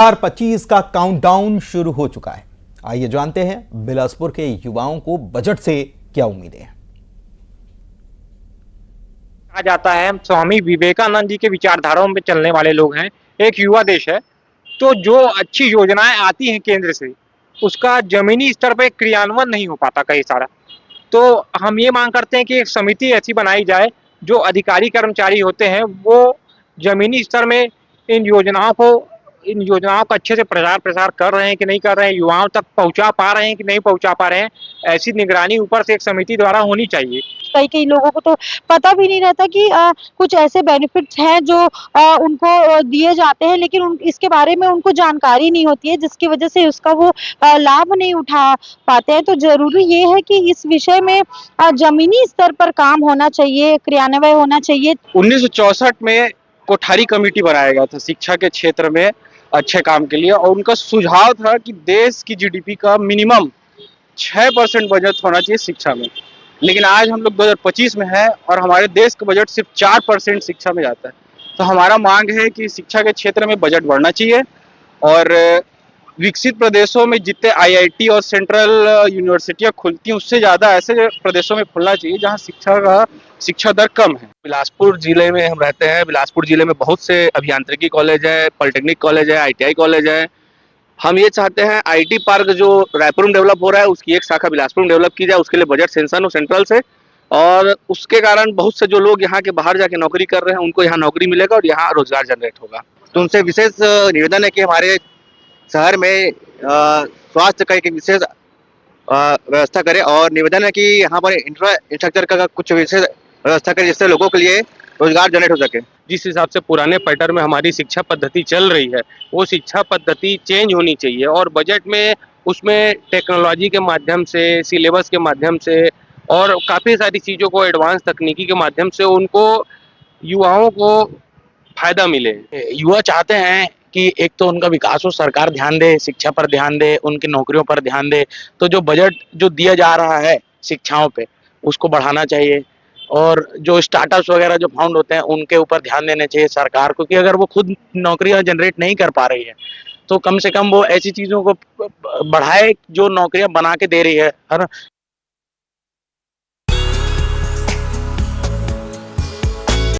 2025 का काउंटडाउन शुरू हो चुका है। आइए जानते हैं बिलासपुर के युवाओं को बजट से क्या उम्मीदें हैं। कहा जाता है हम स्वामी विवेकानंद जी के विचारधाराओं में चलने वाले लोग हैं। एक युवा देश है, तो जो अच्छी योजनाएं आती हैं केंद्र से, उसका जमीनी स्तर पर क्रियान्वयन नहीं हो पाता कई सारा। तो हम ये मांग करते हैं कि एक समिति ऐसी बनाई जाए, जो अधिकारी कर्मचारी होते हैं वो जमीनी स्तर में इन योजनाओं का अच्छे से प्रचार प्रसार कर रहे हैं कि नहीं कर रहे हैं, युवाओं तक पहुंचा पा रहे हैं कि नहीं पहुंचा पा रहे हैं, ऐसी निगरानी ऊपर से एक समिति द्वारा होनी चाहिए। कई कई लोगों को तो पता भी नहीं रहता कि कुछ ऐसे बेनिफिट्स हैं जो उनको दिए जाते हैं, लेकिन इसके बारे में उनको जानकारी नहीं होती है, जिसकी वजह से उसका वो लाभ नहीं उठा पाते हैं। तो जरूरी ये है कि इस विषय में जमीनी स्तर पर काम होना चाहिए, क्रियान्वयन होना चाहिए। 1964 में कोठारी कमेटी बनाया गया था शिक्षा के क्षेत्र में अच्छे काम के लिए, और उनका सुझाव था कि देश की जीडीपी का मिनिमम 6% बजट होना चाहिए शिक्षा में। लेकिन आज हम लोग 2025 में है और हमारे देश का बजट सिर्फ 4% शिक्षा में जाता है। तो हमारा मांग है कि शिक्षा के क्षेत्र में बजट बढ़ना चाहिए, और विकसित प्रदेशों में जितने आईआईटी और सेंट्रल यूनिवर्सिटियां खुलती हैं, उससे ज़्यादा ऐसे प्रदेशों में खुलना चाहिए जहां शिक्षा दर कम है। बिलासपुर जिले में हम रहते हैं। बिलासपुर जिले में बहुत से अभियांत्रिकी कॉलेज है, पॉलिटेक्निक कॉलेज है, आईटीआई कॉलेज है। हम ये चाहते हैं आईटी पार्क जो रायपुर में डेवलप हो रहा है, उसकी एक शाखा बिलासपुर में डेवलप की जाए। उसके लिए बजट सेंक्शन हो सेंट्रल से, और उसके कारण बहुत से जो लोग यहाँ के बाहर जाके नौकरी कर रहे हैं, उनको यहाँ नौकरी मिलेगा और यहाँ रोजगार जनरेट होगा। तो उनसे विशेष निवेदन है कि हमारे शहर में स्वास्थ्य का एक विशेष व्यवस्था करें, और निवेदन है कि यहाँ पर इंफ्रास्ट्रक्चर का कुछ विशेष व्यवस्था करें, जिससे लोगों के लिए रोजगार जनरेट हो सके। जिस हिसाब से पुराने पैटर्न में हमारी शिक्षा पद्धति चल रही है, वो शिक्षा पद्धति चेंज होनी चाहिए, और बजट में उसमें टेक्नोलॉजी के माध्यम से, सिलेबस के माध्यम से और काफ़ी सारी चीज़ों को एडवांस तकनीकी के माध्यम से उनको युवाओं को फायदा मिले। युवा चाहते हैं कि एक तो उनका विकास हो, सरकार ध्यान दे, शिक्षा पर ध्यान दे, उनकी नौकरियों पर ध्यान दे। तो जो बजट जो दिया जा रहा है शिक्षाओं पे, उसको बढ़ाना चाहिए, और जो स्टार्टअप्स वगैरह जो फाउंड होते हैं उनके ऊपर ध्यान देना चाहिए सरकार को, कि अगर वो खुद नौकरियां जनरेट नहीं कर पा रही है तो कम से कम वो ऐसी चीज़ों को बढ़ाए जो नौकरियां बना के दे रही है ना।